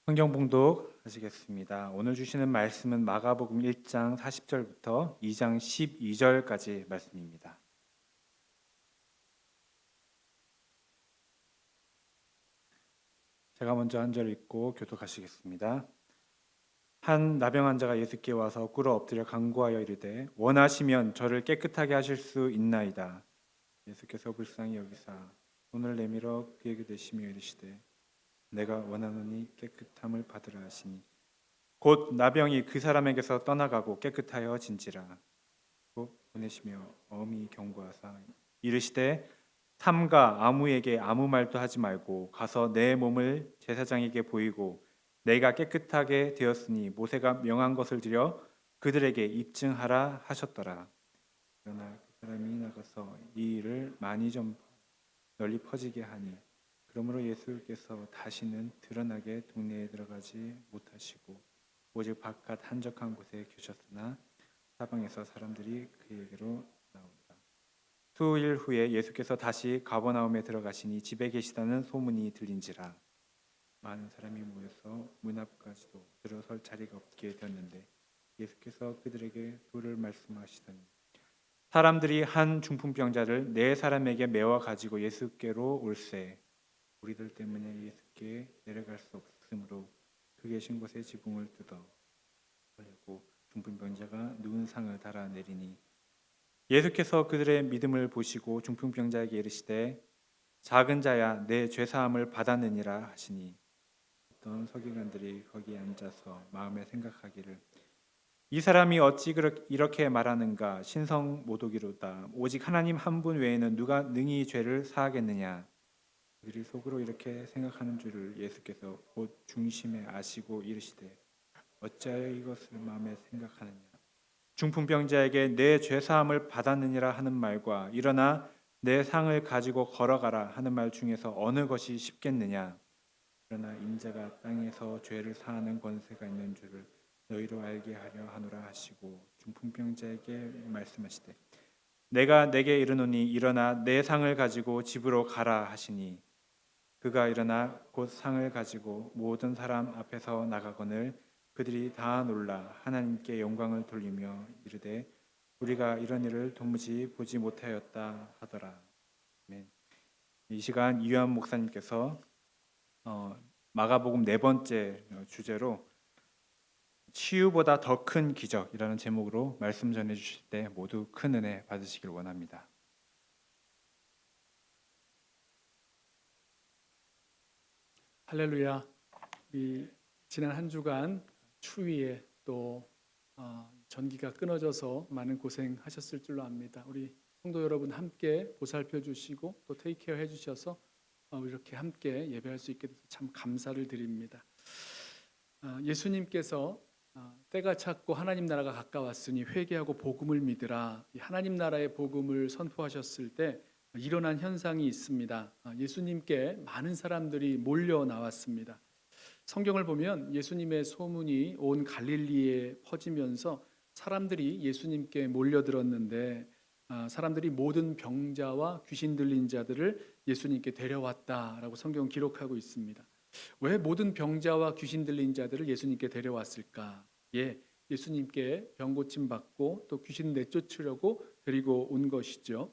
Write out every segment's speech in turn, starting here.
성경 봉독 하시겠습니다. 오늘 주시는 말씀은 마가복음 1장 40절부터 2장 12절까지 말씀입니다. 제가 먼저 한 절 읽고 교독하시겠습니다. 한 나병 환자가 예수께 와서 꿇어 엎드려 간구하여 이르되 원하시면 저를 깨끗하게 하실 수 있나이다. 예수께서 불쌍히 여기사 손을 내밀어 그에게 대시며 이르시되 내가 원하노니 깨끗함을 받으라 하시니 곧 나병이 그 사람에게서 떠나가고 깨끗하여 진지라. 또 보내시며 엄히 경고하사 이르시되 삼가 아무에게 아무 말도 하지 말고 가서 내 몸을 제사장에게 보이고 내가 깨끗하게 되었으니 모세가 명한 것을 드려 그들에게 입증하라 하셨더라. 그러나 그 사람이 나가서 이 일을 많이 좀 널리 퍼지게 하니 그러므로 예수께서 다시는 드러나게 동네에 들어가지 못하시고 오직 바깥 한적한 곳에 계셨으나 사방에서 사람들이 그에게로 나오니라. 수일 후에 예수께서 다시 가버나움에 들어가시니 집에 계시다는 소문이 들린지라. 많은 사람이 모여서 문 앞까지도 들어설 자리가 없게 되었는데 예수께서 그들에게 도를 말씀하시더니 사람들이 한 중풍병자를 네 사람에게 메워 가지고 예수께로 올세 우리들 때문에 예수께 내려갈 수 없으므로 그 계신 곳에 지붕을 뜯어 버리고 중풍병자가 누운 상을 달아 내리니 예수께서 그들의 믿음을 보시고 중풍병자에게 이르시되 작은 자야 내 죄 사함을 받았느니라 하시니 어떤 서기관들이 거기에 앉아서 마음에 생각하기를 이 사람이 어찌 이렇게 말하는가 신성 모독이로다 오직 하나님 한 분 외에는 누가 능히 죄를 사하겠느냐 그들이 속으로 이렇게 생각하는 줄을 예수께서 곧 중심에 아시고 이르시되 어찌하여 이것을 마음에 생각하느냐 중풍병자에게 내 죄사함을 받았느니라 하는 말과 일어나 내 상을 가지고 걸어가라 하는 말 중에서 어느 것이 쉽겠느냐 그러나 인자가 땅에서 죄를 사하는 권세가 있는 줄을 너희로 알게 하려 하노라 하시고 중풍병자에게 말씀하시되 내가 내게 이르노니 일어나 내 상을 가지고 집으로 가라 하시니 그가 일어나 곧 상을 가지고 모든 사람 앞에서 나가거늘 그들이 다 놀라 하나님께 영광을 돌리며 이르되 우리가 이런 일을 도무지 보지 못하였다 하더라. 아멘. 이 시간 이유한 목사님께서 마가복음 네 번째 주제로 치유보다 더 큰 기적이라는 제목으로 말씀 전해 주실 때 모두 큰 은혜 받으시길 원합니다. 할렐루야. 우리 지난 한 주간 추위에 또 전기가 끊어져서 많은 고생하셨을 줄로 압니다. 우리 성도 여러분 함께 보살펴 주시고 또 테이크케어 해주셔서 이렇게 함께 예배할 수 있게 돼서 참 감사를 드립니다. 예수님께서 때가 찼고 하나님 나라가 가까웠으니 회개하고 복음을 믿으라. 이 하나님 나라의 복음을 선포하셨을 때 일어난 현상이 있습니다. 예수님께 많은 사람들이 몰려 나왔습니다. 성경을 보면 예수님의 소문이 온 갈릴리에 퍼지면서 사람들이 예수님께 몰려들었는데 사람들이 모든 병자와 귀신 들린 자들을 예수님께 데려왔다라고 성경 기록하고 있습니다. 왜 모든 병자와 귀신 들린 자들을 예수님께 데려왔을까? 예수님께 병 고침 받고 또 귀신 내쫓으려고 데리고 온 것이죠.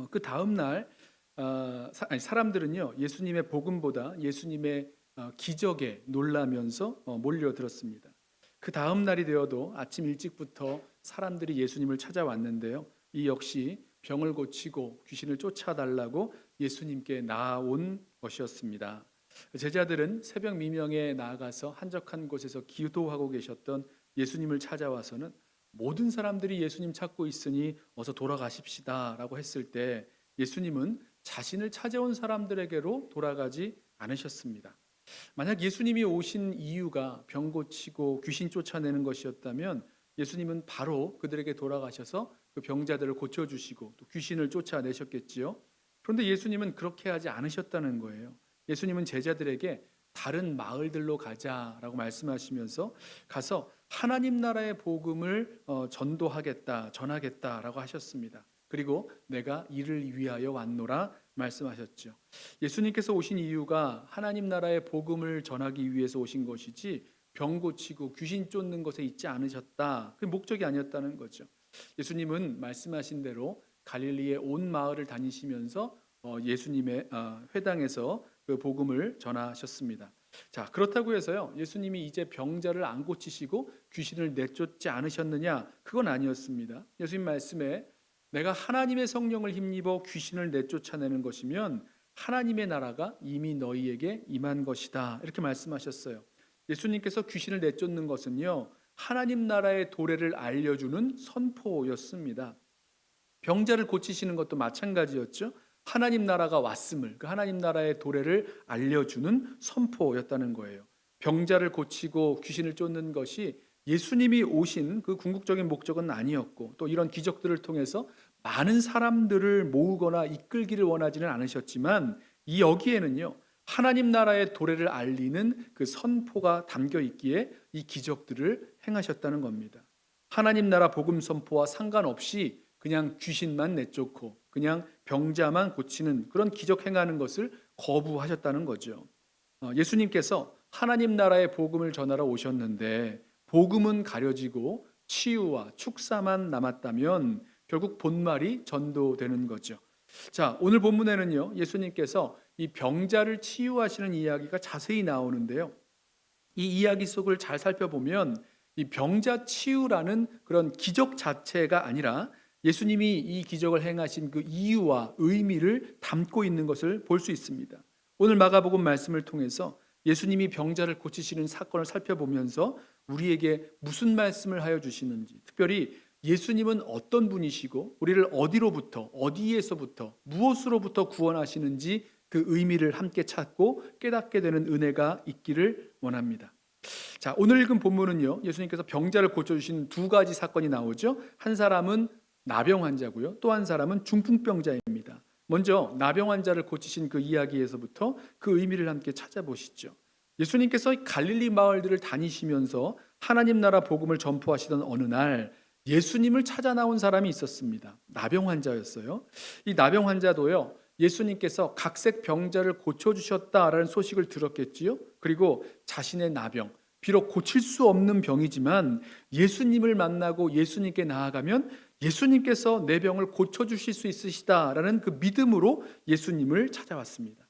그 다음 날 사람들은요 예수님의 복음보다 예수님의 기적에 놀라면서 몰려들었습니다. 그 다음 날이 되어도 아침 일찍부터 사람들이 예수님을 찾아왔는데요. 이 역시 병을 고치고 귀신을 쫓아달라고 예수님께 나아온 것이었습니다. 제자들은 새벽 미명에 나아가서 한적한 곳에서 기도하고 계셨던 예수님을 찾아와서는 모든 사람들이 예수님 찾고 있으니 어서 돌아가십시다 라고 했을 때 예수님은 자신을 찾아온 사람들에게로 돌아가지 않으셨습니다. 만약 예수님이 오신 이유가 병 고치고 귀신 쫓아내는 것이었다면 예수님은 바로 그들에게 돌아가셔서 그 병자들을 고쳐주시고 또 귀신을 쫓아내셨겠지요. 그런데 예수님은 그렇게 하지 않으셨다는 거예요. 예수님은 제자들에게 다른 마을들로 가자라고 말씀하시면서 가서 하나님 나라의 복음을 전하겠다라고 하셨습니다. 그리고 내가 이를 위하여 왔노라 말씀하셨죠. 예수님께서 오신 이유가 하나님 나라의 복음을 전하기 위해서 오신 것이지 병 고치고 귀신 쫓는 것에 있지 않으셨다. 그 목적이 아니었다는 거죠. 예수님은 말씀하신 대로 갈릴리의 온 마을을 다니시면서 예수님의 회당에서 그 복음을 전하셨습니다. 자, 그렇다고 해서요, 예수님이 이제 병자를 안 고치시고 귀신을 내쫓지 않으셨느냐? 그건 아니었습니다. 예수님 말씀에 내가 하나님의 성령을 힘입어 귀신을 내쫓아내는 것이면 하나님의 나라가 이미 너희에게 임한 것이다. 이렇게 말씀하셨어요. 예수님께서 귀신을 내쫓는 것은요, 하나님 나라의 도래를 알려주는 선포였습니다. 병자를 고치시는 것도 마찬가지였죠. 하나님 나라가 왔음을, 그 하나님 나라의 도래를 알려주는 선포였다는 거예요. 병자를 고치고 귀신을 쫓는 것이 예수님이 오신 그 궁극적인 목적은 아니었고, 또 이런 기적들을 통해서 많은 사람들을 모으거나 이끌기를 원하지는 않으셨지만, 이 여기에는요, 하나님 나라의 도래를 알리는 그 선포가 담겨 있기에 이 기적들을 행하셨다는 겁니다. 하나님 나라 복음 선포와 상관없이 그냥 귀신만 내쫓고 그냥 병자만 고치는 그런 기적 행하는 것을 거부하셨다는 거죠. 예수님께서 하나님 나라의 복음을 전하러 오셨는데 복음은 가려지고 치유와 축사만 남았다면 결국 본말이 전도되는 거죠. 자, 오늘 본문에는요, 예수님께서 이 병자를 치유하시는 이야기가 자세히 나오는데요. 이 이야기 속을 잘 살펴보면 이 병자 치유라는 그런 기적 자체가 아니라 예수님이 이 기적을 행하신 그 이유와 의미를 담고 있는 것을 볼 수 있습니다. 오늘 마가복음 말씀을 통해서 예수님이 병자를 고치시는 사건을 살펴보면서 우리에게 무슨 말씀을 하여 주시는지, 특별히 예수님은 어떤 분이시고 우리를 어디로부터, 어디에서부터, 무엇으로부터 구원하시는지 그 의미를 함께 찾고 깨닫게 되는 은혜가 있기를 원합니다. 자, 오늘 읽은 본문은요, 예수님께서 병자를 고쳐주신 두 가지 사건이 나오죠. 한 사람은 나병 환자고요, 또 한 사람은 중풍병자입니다. 먼저 나병 환자를 고치신 그 이야기에서부터 그 의미를 함께 찾아보시죠. 예수님께서 갈릴리 마을들을 다니시면서 하나님 나라 복음을 전포하시던 어느 날 예수님을 찾아 나온 사람이 있었습니다. 나병 환자였어요. 이 나병 환자도요, 예수님께서 각색 병자를 고쳐주셨다라는 소식을 들었겠지요. 그리고 자신의 나병, 비록 고칠 수 없는 병이지만 예수님을 만나고 예수님께 나아가면 예수님께서 내 병을 고쳐주실 수 있으시다라는 그 믿음으로 예수님을 찾아왔습니다.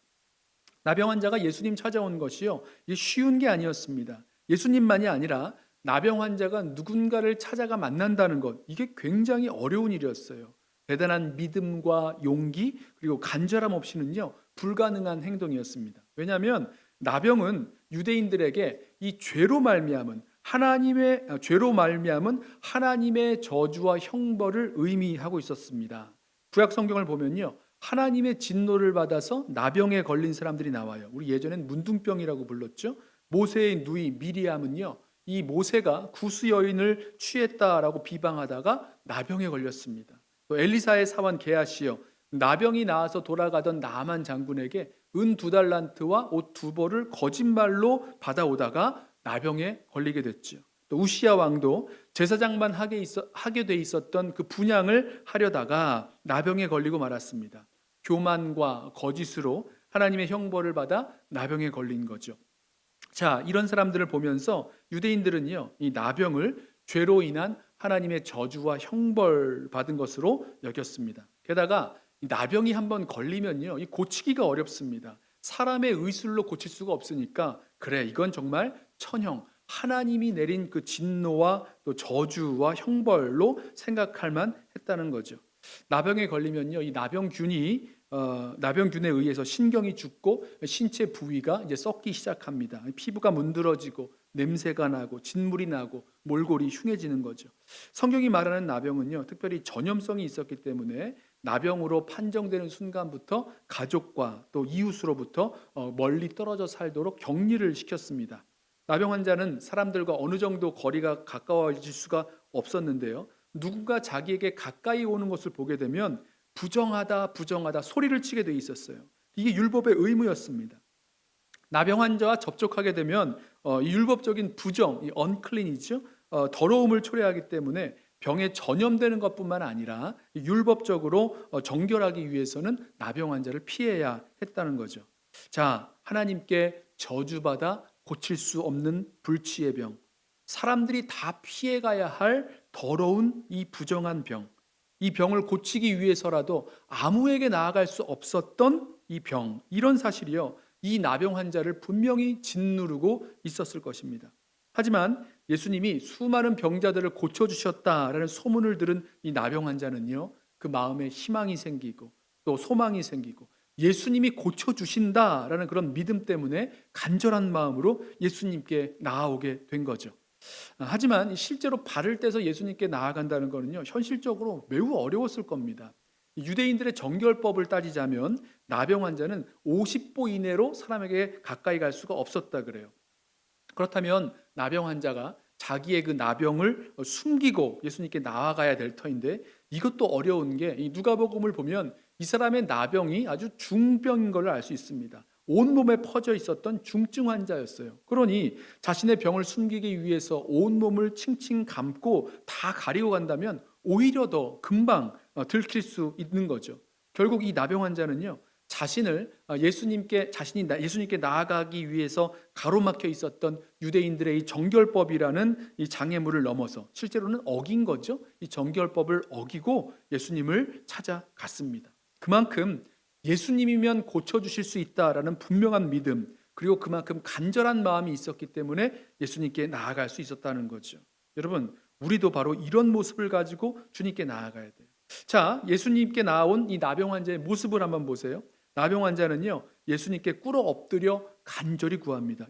나병 환자가 예수님 찾아온 것이요, 이게 쉬운 게 아니었습니다. 예수님만이 아니라 나병 환자가 누군가를 찾아가 만난다는 것, 이게 굉장히 어려운 일이었어요. 대단한 믿음과 용기 그리고 간절함 없이는요, 불가능한 행동이었습니다. 왜냐하면 나병은 유대인들에게 이 죄로 말미암은 하나님의 저주와 형벌을 의미하고 있었습니다. 구약 성경을 보면요, 하나님의 진노를 받아서 나병에 걸린 사람들이 나와요. 우리 예전엔 문둥병이라고 불렀죠. 모세의 누이 미리암은요, 이 모세가 구스 여인을 취했다라고 비방하다가 나병에 걸렸습니다. 또 엘리사의 사원 게하시요, 나병이 나와서 돌아가던 나만 장군에게 은 2달란트와 옷 2벌을 거짓말로 받아오다가 나병에 걸리게 됐죠. 또 우시야 왕도 제사장만 하게 돼 있었던 그 분향을 하려다가 나병에 걸리고 말았습니다. 교만과 거짓으로 하나님의 형벌을 받아 나병에 걸린 거죠. 자, 이런 사람들을 보면서 유대인들은요, 이 나병을 죄로 인한 하나님의 저주와 형벌 받은 것으로 여겼습니다. 게다가 이 나병이 한번 걸리면요, 이 고치기가 어렵습니다. 사람의 의술로 고칠 수가 없으니까 그래, 이건 정말 천형, 하나님이 내린 그 진노와 또 저주와 형벌로 생각할 만했다는 거죠. 나병에 걸리면요, 이 나병균에 의해서 신경이 죽고 신체 부위가 이제 썩기 시작합니다. 피부가 문드러지고 냄새가 나고 진물이 나고 몰골이 흉해지는 거죠. 성경이 말하는 나병은요, 특별히 전염성이 있었기 때문에 나병으로 판정되는 순간부터 가족과 또 이웃으로부터 멀리 떨어져 살도록 격리를 시켰습니다. 나병 환자는 사람들과 어느 정도 거리가 가까워질 수가 없었는데요, 누군가 자기에게 가까이 오는 것을 보게 되면 부정하다 소리를 치게 돼 있었어요. 이게 율법의 의무였습니다. 나병 환자와 접촉하게 되면 이 율법적인 부정, 이 unclean이죠, 더러움을 초래하기 때문에 병에 전염되는 것뿐만 아니라 율법적으로 정결하기 위해서는 나병 환자를 피해야 했다는 거죠. 자, 하나님께 저주받아 고칠 수 없는 불치의 병, 사람들이 다 피해가야 할 더러운 이 부정한 병, 이 병을 고치기 위해서라도 아무에게 나아갈 수 없었던 이 병, 이런 사실이요, 이 나병 환자를 분명히 짓누르고 있었을 것입니다. 하지만 예수님이 수많은 병자들을 고쳐주셨다라는 소문을 들은 이 나병 환자는요, 그 마음에 희망이 생기고 또 소망이 생기고 예수님이 고쳐주신다라는 그런 믿음 때문에 간절한 마음으로 예수님께 나아오게 된 거죠. 하지만 실제로 발을 떼서 예수님께 나아간다는 것은요, 현실적으로 매우 어려웠을 겁니다. 유대인들의 정결법을 따지자면 나병 환자는 50보 이내로 사람에게 가까이 갈 수가 없었다 그래요. 그렇다면 나병 환자가 자기의 그 나병을 숨기고 예수님께 나아가야 될 터인데, 이것도 어려운 게 이 누가복음을 보면 이 사람의 나병이 아주 중병인 걸 알 수 있습니다. 온몸에 퍼져 있었던 중증 환자였어요. 그러니 자신의 병을 숨기기 위해서 온몸을 칭칭 감고 다 가리고 간다면 오히려 더 금방 들킬 수 있는 거죠. 결국 이 나병 환자는요, 자신이 예수님께 나아가기 위해서 가로막혀 있었던 유대인들의 이 정결법이라는 이 장애물을 넘어서 실제로는 어긴 거죠. 이 정결법을 어기고 예수님을 찾아갔습니다. 그만큼 예수님이면 고쳐주실 수 있다라는 분명한 믿음, 그리고 그만큼 간절한 마음이 있었기 때문에 예수님께 나아갈 수 있었다는 거죠. 여러분, 우리도 바로 이런 모습을 가지고 주님께 나아가야 돼요. 자, 예수님께 나온 이 나병 환자의 모습을 한번 보세요. 나병 환자는요, 예수님께 꿇어 엎드려 간절히 구합니다.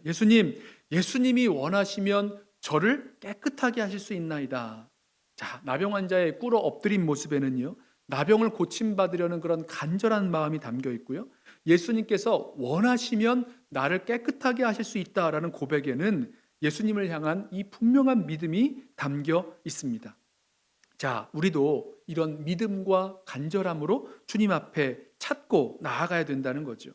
예수님이 원하시면 저를 깨끗하게 하실 수 있나이다. 자, 나병 환자의 꿇어 엎드린 모습에는요, 나병을 고침받으려는 그런 간절한 마음이 담겨 있고요, 예수님께서 원하시면 나를 깨끗하게 하실 수 있다라는 고백에는 예수님을 향한 이 분명한 믿음이 담겨 있습니다. 자, 우리도 이런 믿음과 간절함으로 주님 앞에 찾고 나아가야 된다는 거죠.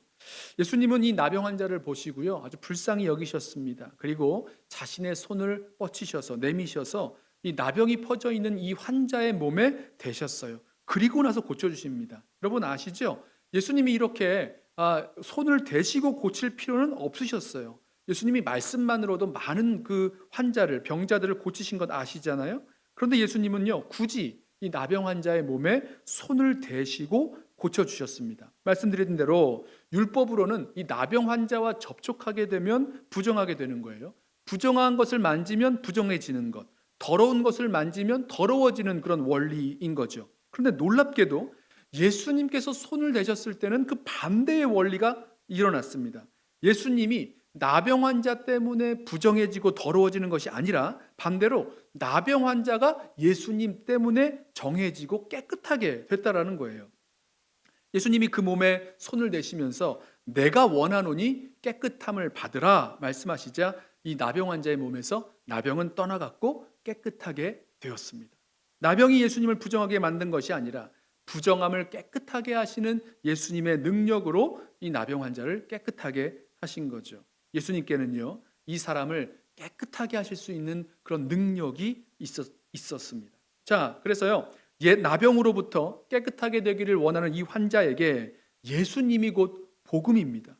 예수님은 이 나병 환자를 보시고요, 아주 불쌍히 여기셨습니다. 그리고 자신의 손을 뻗치셔서 내미셔서 이 나병이 퍼져 있는 이 환자의 몸에 대셨어요. 그리고 나서 고쳐주십니다. 여러분 아시죠? 예수님이 이렇게 손을 대시고 고칠 필요는 없으셨어요. 예수님이 말씀만으로도 많은 그 병자들을 고치신 것 아시잖아요. 그런데 예수님은요, 굳이 이 나병 환자의 몸에 손을 대시고 고쳐주셨습니다. 말씀드린 대로 율법으로는 이 나병 환자와 접촉하게 되면 부정하게 되는 거예요. 부정한 것을 만지면 부정해지는 것, 더러운 것을 만지면 더러워지는 그런 원리인 거죠. 그런데 놀랍게도 예수님께서 손을 대셨을 때는 그 반대의 원리가 일어났습니다. 예수님이 나병 환자 때문에 부정해지고 더러워지는 것이 아니라 반대로 나병 환자가 예수님 때문에 정해지고 깨끗하게 됐다라는 거예요. 예수님이 그 몸에 손을 대시면서 내가 원하노니 깨끗함을 받으라 말씀하시자 이 나병 환자의 몸에서 나병은 떠나갔고 깨끗하게 되었습니다. 나병이 예수님을 부정하게 만든 것이 아니라 부정함을 깨끗하게 하시는 예수님의 능력으로 이 나병 환자를 깨끗하게 하신 거죠. 예수님께는요, 이 사람을 깨끗하게 하실 수 있는 그런 능력이 있었습니다. 자, 그래서요, 나병으로부터 깨끗하게 되기를 원하는 이 환자에게 예수님이 곧 복음입니다.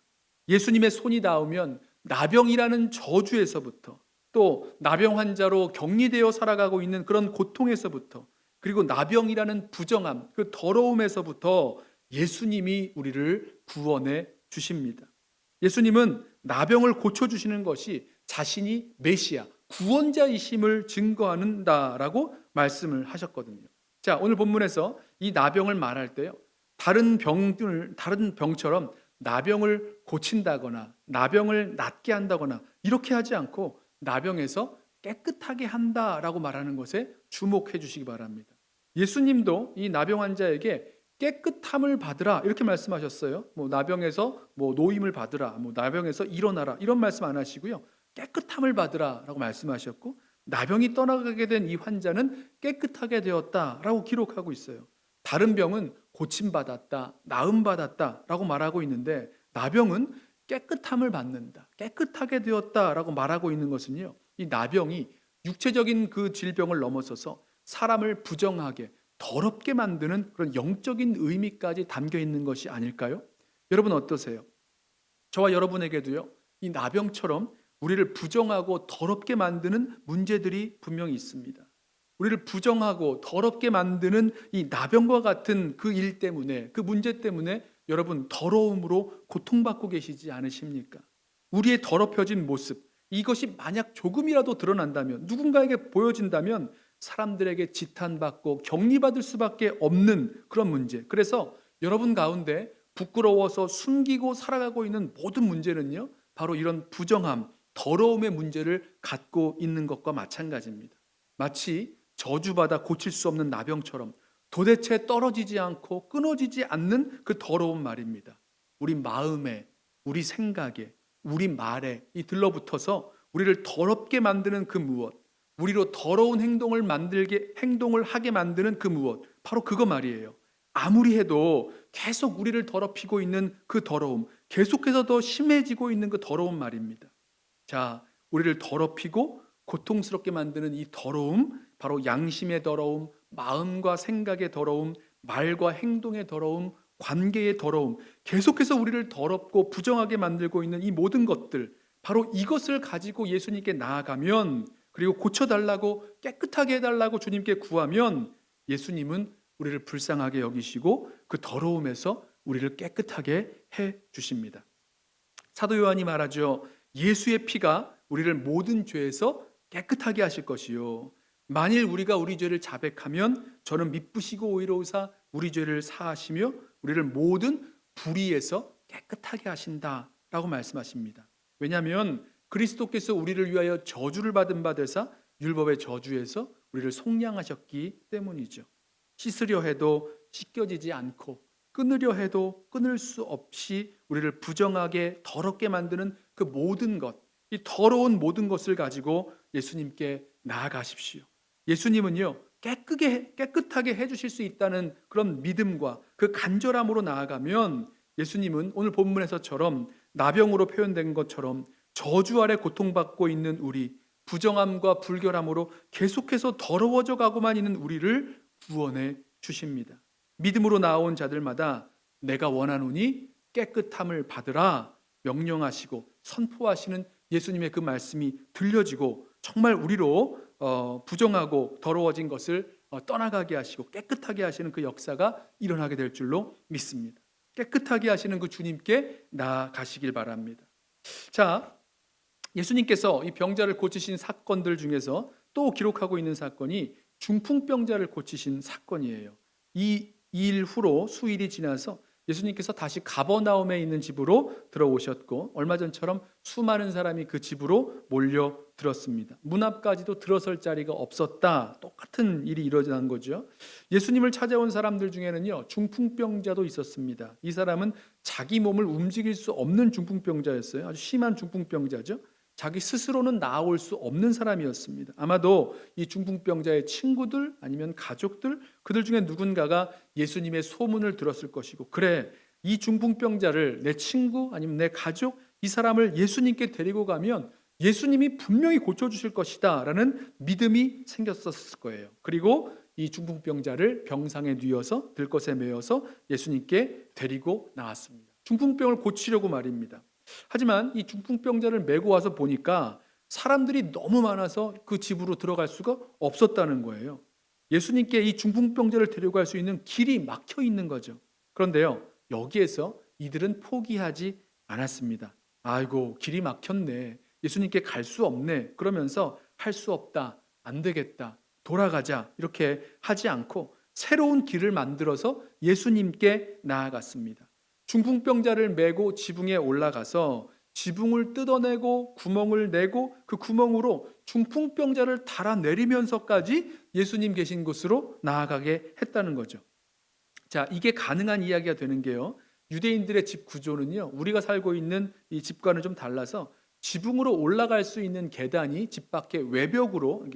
예수님의 손이 닿으면 나병이라는 저주에서부터, 또 나병 환자로 격리되어 살아가고 있는 그런 고통에서부터, 그리고 나병이라는 부정함, 그 더러움에서부터 예수님이 우리를 구원해 주십니다. 예수님은 나병을 고쳐주시는 것이 자신이 메시아, 구원자이심을 증거한다라고 말씀을 하셨거든요. 자, 오늘 본문에서 이 나병을 말할 때요, 다른 병처럼 나병을 고친다거나 나병을 낫게 한다거나 이렇게 하지 않고 나병에서 깨끗하게 한다라고 말하는 것에 주목해 주시기 바랍니다. 예수님도 이 나병 환자에게 깨끗함을 받으라 이렇게 말씀하셨어요. 나병에서 노임을 받으라, 나병에서 일어나라 이런 말씀 안 하시고요, 깨끗함을 받으라라고 말씀하셨고, 나병이 떠나가게 된 이 환자는 깨끗하게 되었다라고 기록하고 있어요. 다른 병은 고침받았다, 나음받았다라고 말하고 있는데 나병은 깨끗함을 받는다, 깨끗하게 되었다라고 말하고 있는 것은요, 이 나병이 육체적인 그 질병을 넘어서서 사람을 부정하게 더럽게 만드는 그런 영적인 의미까지 담겨 있는 것이 아닐까요? 여러분 어떠세요? 저와 여러분에게도요, 이 나병처럼 우리를 부정하고 더럽게 만드는 문제들이 분명히 있습니다. 우리를 부정하고 더럽게 만드는 이 나병과 같은 그 일 때문에, 그 문제 때문에 여러분 더러움으로 고통받고 계시지 않으십니까? 우리의 더럽혀진 모습, 이것이 만약 조금이라도 드러난다면, 누군가에게 보여진다면 사람들에게 지탄받고 격리받을 수밖에 없는 그런 문제. 그래서 여러분 가운데 부끄러워서 숨기고 살아가고 있는 모든 문제는요, 바로 이런 부정함, 더러움의 문제를 갖고 있는 것과 마찬가지입니다. 마치 저주받아 고칠 수 없는 나병처럼 도대체 떨어지지 않고 끊어지지 않는 그 더러운 말입니다. 우리 마음에, 우리 생각에, 우리 말에 이 들러붙어서 우리를 더럽게 만드는 그 무엇, 우리로 더러운 행동을 하게 만드는 그 무엇, 바로 그거 말이에요. 아무리 해도 계속 우리를 더럽히고 있는 그 더러움, 계속해서 더 심해지고 있는 그 더러운 말입니다. 자, 우리를 더럽히고 고통스럽게 만드는 이 더러움, 바로 양심의 더러움, 마음과 생각의 더러움, 말과 행동의 더러움, 관계의 더러움, 계속해서 우리를 더럽고 부정하게 만들고 있는 이 모든 것들, 바로 이것을 가지고 예수님께 나아가면, 그리고 고쳐달라고, 깨끗하게 해달라고 주님께 구하면 예수님은 우리를 불쌍하게 여기시고 그 더러움에서 우리를 깨끗하게 해 주십니다. 사도 요한이 말하죠. 예수의 피가 우리를 모든 죄에서 깨끗하게 하실 것이요, 만일 우리가 우리 죄를 자백하면 저는 미쁘시고 오히로우사 우리 죄를 사하시며 우리를 모든 불의에서 깨끗하게 하신다라고 말씀하십니다. 왜냐하면 그리스도께서 우리를 위하여 저주를 받은 바 되사 율법의 저주에서 우리를 속량하셨기 때문이죠. 씻으려 해도 씻겨지지 않고 끊으려 해도 끊을 수 없이 우리를 부정하게 더럽게 만드는 그 모든 것, 이 더러운 모든 것을 가지고 예수님께 나아가십시오. 예수님은요, 깨끗하게 해주실 수 있다는 그런 믿음과 그 간절함으로 나아가면 예수님은 오늘 본문에서처럼 나병으로 표현된 것처럼 저주 아래 고통받고 있는 우리, 부정함과 불결함으로 계속해서 더러워져 가고만 있는 우리를 구원해 주십니다. 믿음으로 나온 자들마다 내가 원하노니 깨끗함을 받으라 명령하시고 선포하시는 예수님의 그 말씀이 들려지고 정말 우리로 부정하고 더러워진 것을 떠나가게 하시고 깨끗하게 하시는 그 역사가 일어나게 될 줄로 믿습니다. 깨끗하게 하시는 그 주님께 나아가시길 바랍니다. 자, 예수님께서 이 병자를 고치신 사건들 중에서 또 기록하고 있는 사건이 중풍병자를 고치신 사건이에요. 이 일 후로 수일이 지나서 예수님께서 다시 가버나움에 있는 집으로 들어오셨고 얼마 전처럼 수많은 사람이 그 집으로 몰려들었습니다. 문 앞까지도 들어설 자리가 없었다. 똑같은 일이 일어난 거죠. 예수님을 찾아온 사람들 중에는요, 중풍병자도 있었습니다. 이 사람은 자기 몸을 움직일 수 없는 중풍병자였어요. 아주 심한 중풍병자죠. 자기 스스로는 나아올 수 없는 사람이었습니다. 아마도 이 중풍병자의 친구들 아니면 가족들, 그들 중에 누군가가 예수님의 소문을 들었을 것이고, 그래, 이 중풍병자를 내 친구 아니면 내 가족, 이 사람을 예수님께 데리고 가면 예수님이 분명히 고쳐주실 것이다 라는 믿음이 생겼었을 거예요. 그리고 이 중풍병자를 병상에 뉘어서 들것에 메어서 예수님께 데리고 나왔습니다. 중풍병을 고치려고 말입니다. 하지만 이 중풍병자를 메고 와서 보니까 사람들이 너무 많아서 그 집으로 들어갈 수가 없었다는 거예요. 예수님께 이 중풍병자를 데려갈 수 있는 길이 막혀 있는 거죠. 그런데요, 여기에서 이들은 포기하지 않았습니다. 아이고, 길이 막혔네. 예수님께 갈 수 없네. 그러면서 할 수 없다. 안 되겠다. 돌아가자. 이렇게 하지 않고 새로운 길을 만들어서 예수님께 나아갔습니다. 중풍병자를 메고 지붕에 올라가서 지붕을 뜯어내고 구멍을 내고 그 구멍으로 중풍병자를 달아내리면서까지 예수님 계신 곳으로 나아가게 했다는 거죠. 자, 이게 가능한 이야기가 되는 게요, 유대인들의 집 구조는요, 우리가 살고 있는 이 집과는 좀 달라서 지붕으로 올라갈 수 있는 계단이 집 밖에 외벽으로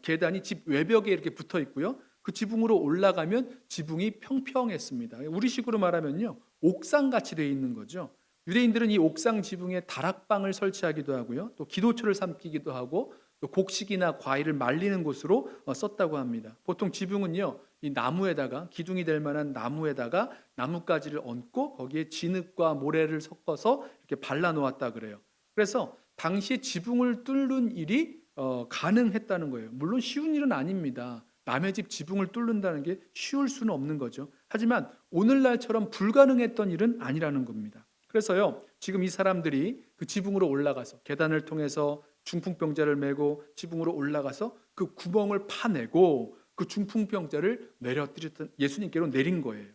계단이 집 외벽에 이렇게 붙어 있고요. 그 지붕으로 올라가면 지붕이 평평했습니다. 우리식으로 말하면요, 옥상같이 되어 있는 거죠. 유대인들은 이 옥상 지붕에 다락방을 설치하기도 하고요, 또 기도처를 삼기도 하고 또 곡식이나 과일을 말리는 곳으로 썼다고 합니다. 보통 지붕은요, 이 나무에다가 기둥이 될 만한 나무에다가 나뭇가지를 얹고 거기에 진흙과 모래를 섞어서 이렇게 발라 놓았다 그래요. 그래서 당시에 지붕을 뚫는 일이 가능했다는 거예요. 물론 쉬운 일은 아닙니다. 남의 집 지붕을 뚫는다는 게 쉬울 수는 없는 거죠. 하지만 오늘날처럼 불가능했던 일은 아니라는 겁니다. 그래서요, 지금 이 사람들이 그 지붕으로 올라가서 계단을 통해서 중풍병자를 메고 지붕으로 올라가서 그 구멍을 파내고 그 중풍병자를 내려뜨렸던 예수님께로 내린 거예요.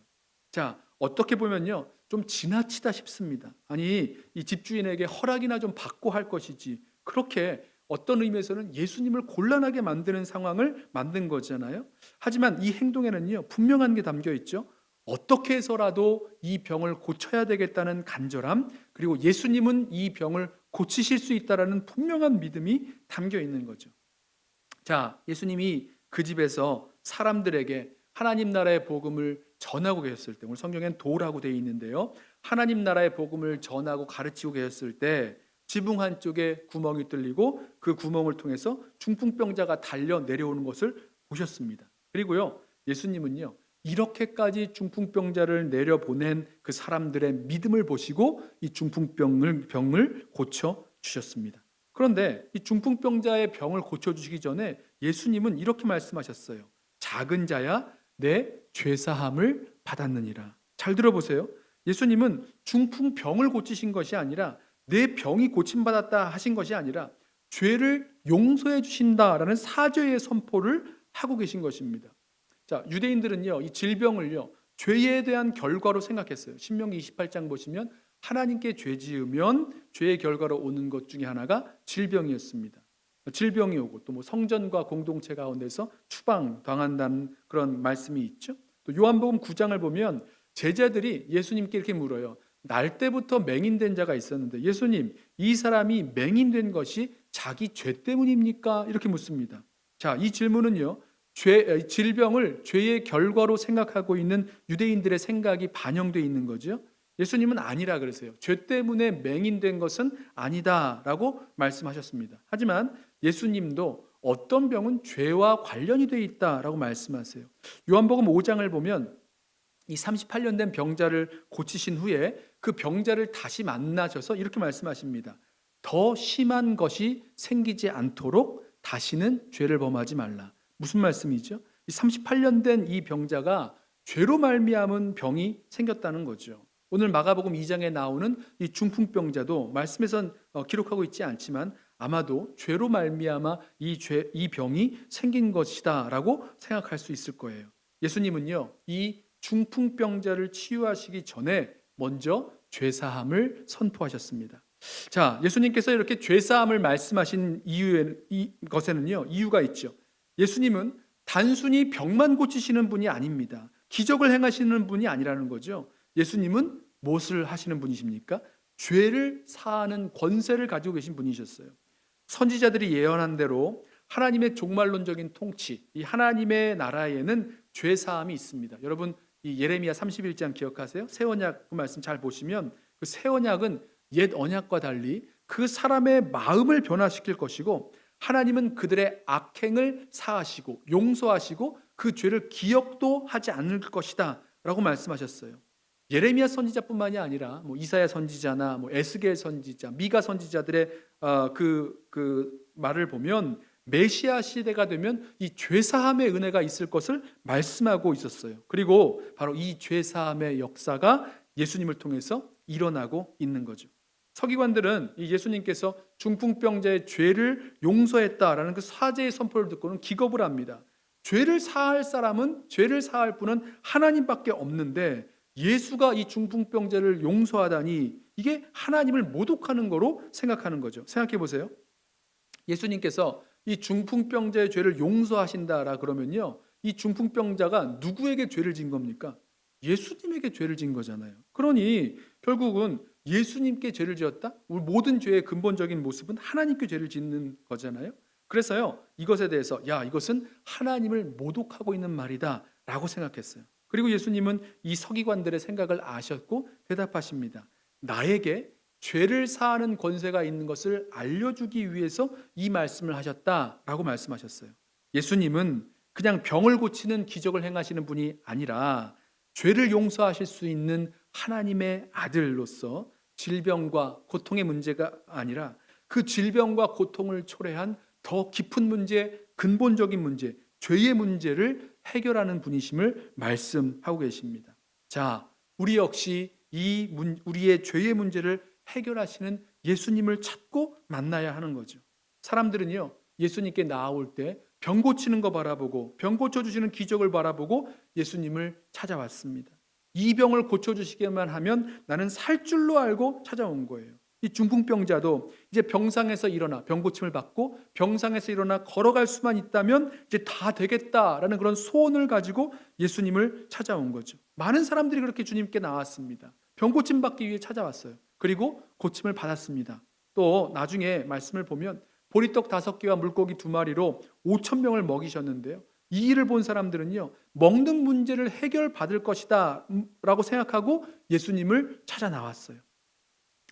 자, 어떻게 보면요, 좀 지나치다 싶습니다. 아니, 이 집주인에게 허락이나 좀 받고 할 것이지, 그렇게 어떤 의미에서는 예수님을 곤란하게 만드는 상황을 만든 거잖아요. 하지만 이 행동에는요, 분명한 게 담겨 있죠. 어떻게 해서라도 이 병을 고쳐야 되겠다는 간절함, 그리고 예수님은 이 병을 고치실 수 있다라는 분명한 믿음이 담겨 있는 거죠. 자, 예수님이 그 집에서 사람들에게 하나님 나라의 복음을 전하고 계셨을 때, 오늘 성경엔 도라고 되어 있는데요, 하나님 나라의 복음을 전하고 가르치고 계셨을 때 지붕 한쪽에 구멍이 뚫리고 그 구멍을 통해서 중풍병자가 달려 내려오는 것을 보셨습니다. 그리고요, 예수님은요, 이렇게까지 중풍병자를 내려보낸 그 사람들의 믿음을 보시고 이 중풍병을 고쳐 주셨습니다. 그런데 이 중풍병자의 병을 고쳐 주시기 전에 예수님은 이렇게 말씀하셨어요. 작은 자야 내 죄사함을 받았느니라. 잘 들어보세요. 예수님은 중풍병을 고치신 것이 아니라 내 병이 고침받았다 하신 것이 아니라 죄를 용서해 주신다라는 사죄의 선포를 하고 계신 것입니다. 자, 유대인들은요, 이 질병을요, 죄에 대한 결과로 생각했어요. 신명기 28장 보시면 하나님께 죄 지으면 죄의 결과로 오는 것 중에 하나가 질병이었습니다. 질병이 오고 또 뭐 성전과 공동체 가운데서 추방당한다는 그런 말씀이 있죠. 또 요한복음 9장을 보면 제자들이 예수님께 이렇게 물어요. 날 때부터 맹인된 자가 있었는데 예수님, 이 사람이 맹인된 것이 자기 죄 때문입니까? 이렇게 묻습니다. 자, 이 질문은요, 질병을 죄의 결과로 생각하고 있는 유대인들의 생각이 반영되어 있는 거죠. 예수님은 아니라 그러세요. 죄 때문에 맹인된 것은 아니다라고 말씀하셨습니다. 하지만 예수님도 어떤 병은 죄와 관련이 되어 있다라고 말씀하세요. 요한복음 5장을 보면 이 38년 된 병자를 고치신 후에 그 병자를 다시 만나셔서 이렇게 말씀하십니다. 더 심한 것이 생기지 않도록 다시는 죄를 범하지 말라. 무슨 말씀이죠? 이 38년 된 이 병자가 죄로 말미암은 병이 생겼다는 거죠. 오늘 마가복음 2장에 나오는 이 중풍병자도 말씀에선 기록하고 있지 않지만 아마도 죄로 말미암아 이 병이 생긴 것이다라고 생각할 수 있을 거예요. 예수님은요, 이 중풍병자를 치유하시기 전에 먼저 죄사함을 선포하셨습니다. 자, 예수님께서 이렇게 죄사함을 말씀하신 것에는요, 이유가 있죠. 예수님은 단순히 병만 고치시는 분이 아닙니다. 기적을 행하시는 분이 아니라는 거죠. 예수님은 무엇을 하시는 분이십니까? 죄를 사하는 권세를 가지고 계신 분이셨어요. 선지자들이 예언한 대로 하나님의 종말론적인 통치, 이 하나님의 나라에는 죄 사함이 있습니다. 여러분, 이 예레미야 31장 기억하세요? 새 언약 그 말씀 잘 보시면 그 새 언약은 옛 언약과 달리 그 사람의 마음을 변화시킬 것이고 하나님은 그들의 악행을 사하시고 용서하시고 그 죄를 기억도 하지 않을 것이다 라고 말씀하셨어요. 예레미야 선지자뿐만이 아니라 뭐 이사야 선지자나 뭐 에스겔 선지자, 미가 선지자들의 그 말을 보면 메시아 시대가 되면 이 죄사함의 은혜가 있을 것을 말씀하고 있었어요. 그리고 바로 이 죄사함의 역사가 예수님을 통해서 일어나고 있는 거죠. 서기관들은 이 예수님께서 중풍병자의 죄를 용서했다라는 그 사죄의 선포를 듣고는 기겁을 합니다. 죄를 사할 사람은, 죄를 사할 분은 하나님밖에 없는데 예수가 이 중풍병자를 용서하다니 이게 하나님을 모독하는 거로 생각하는 거죠. 생각해 보세요. 예수님께서 이 중풍병자의 죄를 용서하신다라 그러면요, 이 중풍병자가 누구에게 죄를 진 겁니까? 예수님에게 죄를 진 거잖아요. 그러니 결국은 예수님께 죄를 지었다? 우리 모든 죄의 근본적인 모습은 하나님께 죄를 짓는 거잖아요. 그래서요, 이것에 대해서 이것은 하나님을 모독하고 있는 말이다 라고 생각했어요. 그리고 예수님은 이 서기관들의 생각을 아셨고 대답하십니다. 나에게 죄를 사하는 권세가 있는 것을 알려주기 위해서 이 말씀을 하셨다라고 말씀하셨어요. 예수님은 그냥 병을 고치는 기적을 행하시는 분이 아니라 죄를 용서하실 수 있는 하나님의 아들로서 질병과 고통의 문제가 아니라 그 질병과 고통을 초래한 더 깊은 문제, 근본적인 문제, 죄의 문제를 해결하는 분이심을 말씀하고 계십니다. 자, 우리 역시 우리의 죄의 문제를 해결하시는 예수님을 찾고 만나야 하는 거죠. 사람들은요, 예수님께 나아올 때 병 고치는 거 바라보고 병 고쳐주시는 기적을 바라보고 예수님을 찾아왔습니다. 이 병을 고쳐주시기만 하면 나는 살 줄로 알고 찾아온 거예요. 이 중풍병자도 이제 병상에서 일어나 병 고침을 받고 병상에서 일어나 걸어갈 수만 있다면 이제 다 되겠다라는 그런 소원을 가지고 예수님을 찾아온 거죠. 많은 사람들이 그렇게 주님께 나왔습니다. 병 고침 받기 위해 찾아왔어요. 그리고 고침을 받았습니다. 또 나중에 말씀을 보면 보리떡 5개와 물고기 2마리로 5,000명을 먹이셨는데요. 이 일을 본 사람들은요, 먹는 문제를 해결받을 것이다 라고 생각하고 예수님을 찾아 나왔어요.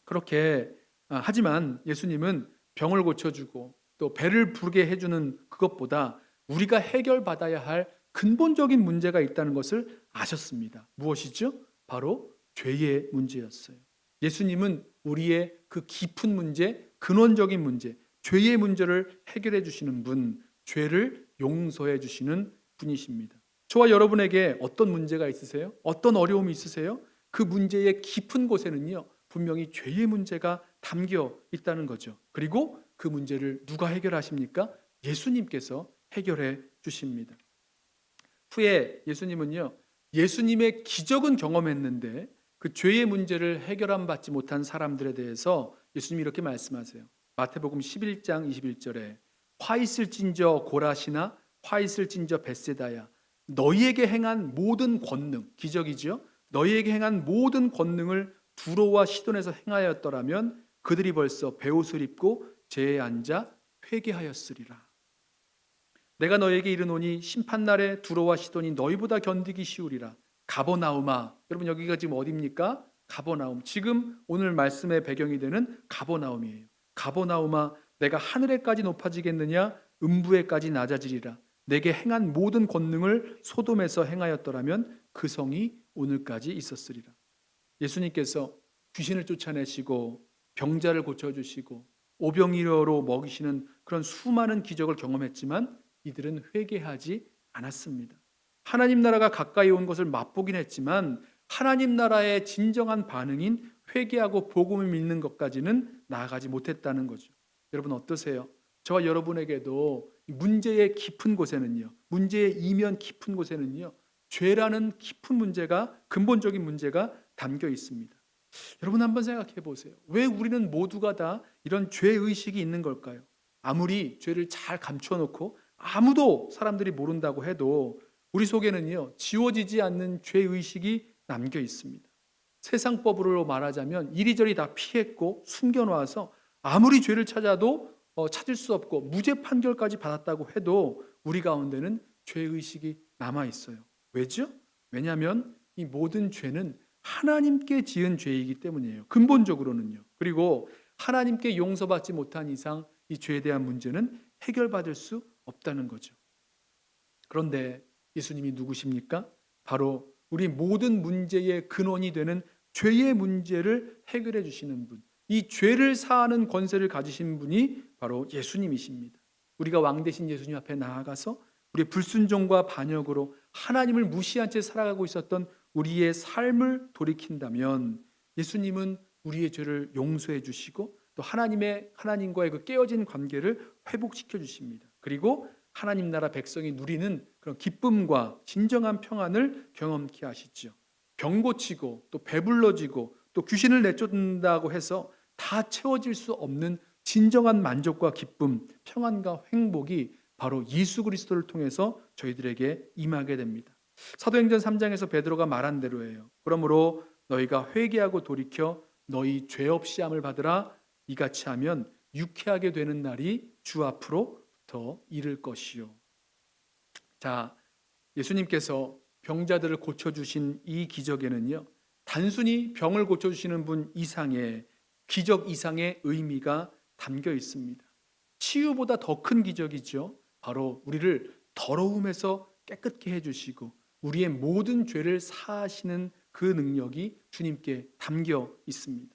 그렇게 하지만 예수님은 병을 고쳐주고 또 배를 부르게 해주는 그것보다 우리가 해결받아야 할 근본적인 문제가 있다는 것을 아셨습니다. 무엇이죠? 바로 죄의 문제였어요. 예수님은 우리의 그 깊은 문제, 근원적인 문제, 죄의 문제를 해결해 주시는 분, 죄를 용서해 주시는 분이십니다. 저와 여러분에게 어떤 문제가 있으세요? 어떤 어려움이 있으세요? 그 문제의 깊은 곳에는요, 분명히 죄의 문제가 담겨 있다는 거죠. 그리고 그 문제를 누가 해결하십니까? 예수님께서 해결해 주십니다. 후에 예수님은요, 예수님의 기적은 경험했는데 그 죄의 문제를 해결함 받지 못한 사람들에 대해서 예수님이 이렇게 말씀하세요. 마태복음 11장 21절에 화 있을진저 고라시나 화 있을진저 벳세다야 너희에게 행한 모든 권능, 기적이죠. 너희에게 행한 모든 권능을 두로와 시돈에서 행하였더라면 그들이 벌써 베옷을 입고 제에 앉아 회개하였으리라. 내가 너희에게 이르노니 심판날에 두로와 시돈이 너희보다 견디기 쉬우리라. 가버나움아. 여러분 여기가 지금 어디입니까? 가버나움. 지금 오늘 말씀의 배경이 되는 가버나움이에요. 가버나움아, 내가 하늘에까지 높아지겠느냐? 음부에까지 낮아지리라. 내게 행한 모든 권능을 소돔에서 행하였더라면 그 성이 오늘까지 있었으리라. 예수님께서 귀신을 쫓아내시고 병자를 고쳐주시고 오병이어로 먹이시는 그런 수많은 기적을 경험했지만 이들은 회개하지 않았습니다. 하나님 나라가 가까이 온 것을 맛보긴 했지만 하나님 나라의 진정한 반응인 회개하고 복음을 믿는 것까지는 나아가지 못했다는 거죠. 여러분 어떠세요? 저와 여러분에게도 문제의 깊은 곳에는요, 문제의 이면 깊은 곳에는요, 죄라는 깊은 문제가, 근본적인 문제가 담겨 있습니다. 여러분 한번 생각해 보세요. 왜 우리는 모두가 다 이런 죄의식이 있는 걸까요? 아무리 죄를 잘 감춰놓고 아무도 사람들이 모른다고 해도 우리 속에는요, 지워지지 않는 죄의식이 남겨 있습니다. 세상법으로 말하자면 이리저리 다 피했고 숨겨놔서 아무리 죄를 찾아도 찾을 수 없고 무죄 판결까지 받았다고 해도 우리 가운데는 죄의식이 남아 있어요. 왜죠? 왜냐하면 이 모든 죄는 하나님께 지은 죄이기 때문이에요. 근본적으로는요. 그리고 하나님께 용서받지 못한 이상 이 죄에 대한 문제는 해결받을 수 없다는 거죠. 그런데 예수님이 누구십니까? 바로 우리 모든 문제의 근원이 되는 죄의 문제를 해결해 주시는 분, 이 죄를 사하는 권세를 가지신 분이 바로 예수님이십니다. 우리가 왕 대신 예수님 앞에 나아가서 우리의 불순종과 반역으로 하나님을 무시한 채 살아가고 있었던 우리의 삶을 돌이킨다면 예수님은 우리의 죄를 용서해 주시고 또 하나님과의 그 깨어진 관계를 회복시켜 주십니다. 그리고 하나님 나라 백성이 누리는 그런 기쁨과 진정한 평안을 경험케 하시죠. 병 고치고 또 배불러지고 또 귀신을 내쫓는다고 해서 다 채워질 수 없는 진정한 만족과 기쁨, 평안과 행복이 바로 예수 그리스도를 통해서 저희들에게 임하게 됩니다. 사도행전 3장에서 베드로가 말한 대로예요. 그러므로 너희가 회개하고 돌이켜 너희 죄 없이 함을 받으라. 이같이 하면 유쾌하게 되는 날이 주 앞으로부터 이를 것이요. 자, 예수님께서 병자들을 고쳐주신 이 기적에는요, 단순히 병을 고쳐주시는 분 이상의 기적 이상의 의미가 담겨 있습니다. 치유보다 더 큰 기적이죠. 바로 우리를 더러움에서 깨끗게 해주시고 우리의 모든 죄를 사하시는 그 능력이 주님께 담겨 있습니다.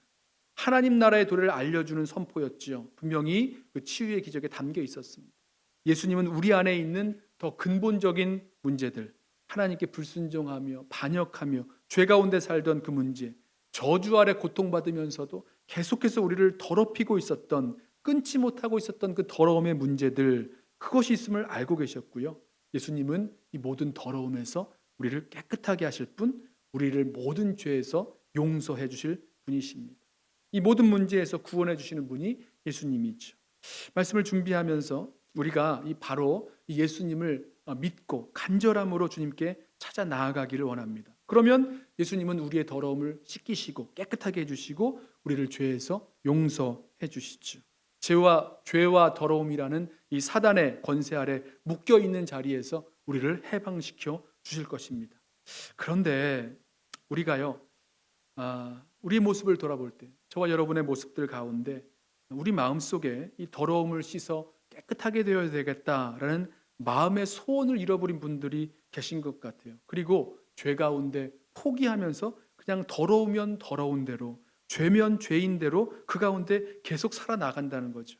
하나님 나라의 도래를 알려주는 선포였지요. 분명히 그 치유의 기적에 담겨 있었습니다. 예수님은 우리 안에 있는 더 근본적인 문제들, 하나님께 불순종하며 반역하며 죄 가운데 살던 그 문제, 저주 아래 고통받으면서도 계속해서 우리를 더럽히고 있었던, 끊지 못하고 있었던 그 더러움의 문제들, 그것이 있음을 알고 계셨고요. 예수님은 이 모든 더러움에서 우리를 깨끗하게 하실 분, 우리를 모든 죄에서 용서해 주실 분이십니다. 이 모든 문제에서 구원해 주시는 분이 예수님이죠. 말씀을 준비하면서 우리가 바로 이 예수님을 믿고 간절함으로 주님께 찾아 나아가기를 원합니다. 그러면 예수님은 우리의 더러움을 씻기시고 깨끗하게 해주시고 우리를 죄에서 용서해 주시죠. 죄와 더러움이라는 이 사단의 권세 아래 묶여 있는 자리에서 우리를 해방시켜 주실 것입니다. 그런데 우리가요, 우리 모습을 돌아볼 때, 저와 여러분의 모습들 가운데 우리 마음속에 이 더러움을 씻어 깨끗하게 되어야 되겠다라는 마음의 소원을 잃어버린 분들이 계신 것 같아요. 그리고 죄 가운데 포기하면서 그냥 더러우면 더러운 대로, 죄면 죄인 대로 그 가운데 계속 살아나간다는 거죠.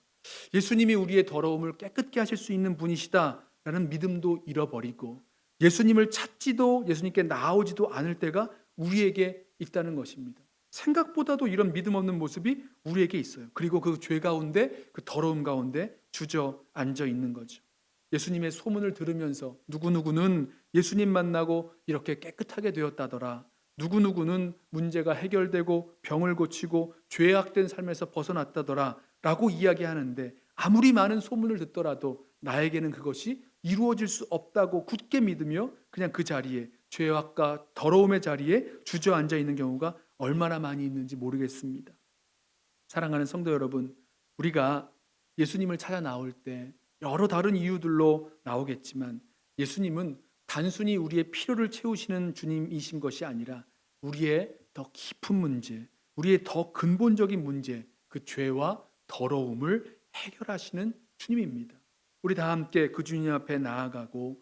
예수님이 우리의 더러움을 깨끗게 하실 수 있는 분이시다라는 믿음도 잃어버리고 예수님을 찾지도 예수님께 나오지도 않을 때가 우리에게 있다는 것입니다. 생각보다도 이런 믿음 없는 모습이 우리에게 있어요. 그리고 그 죄 가운데, 그 더러움 가운데 주저앉아 있는 거죠. 예수님의 소문을 들으면서 누구누구는 예수님 만나고 이렇게 깨끗하게 되었다더라. 누구누구는 문제가 해결되고 병을 고치고 죄악된 삶에서 벗어났다더라 라고 이야기하는데, 아무리 많은 소문을 듣더라도 나에게는 그것이 이루어질 수 없다고 굳게 믿으며 그냥 그 자리에, 죄악과 더러움의 자리에 주저앉아 있는 경우가 얼마나 많이 있는지 모르겠습니다. 사랑하는 성도 여러분, 우리가 예수님을 찾아 나올 때 여러 다른 이유들로 나오겠지만 예수님은 단순히 우리의 필요를 채우시는 주님이신 것이 아니라 우리의 더 깊은 문제, 우리의 더 근본적인 문제, 그 죄와 더러움을 해결하시는 주님입니다. 우리 다 함께 그 주님 앞에 나아가고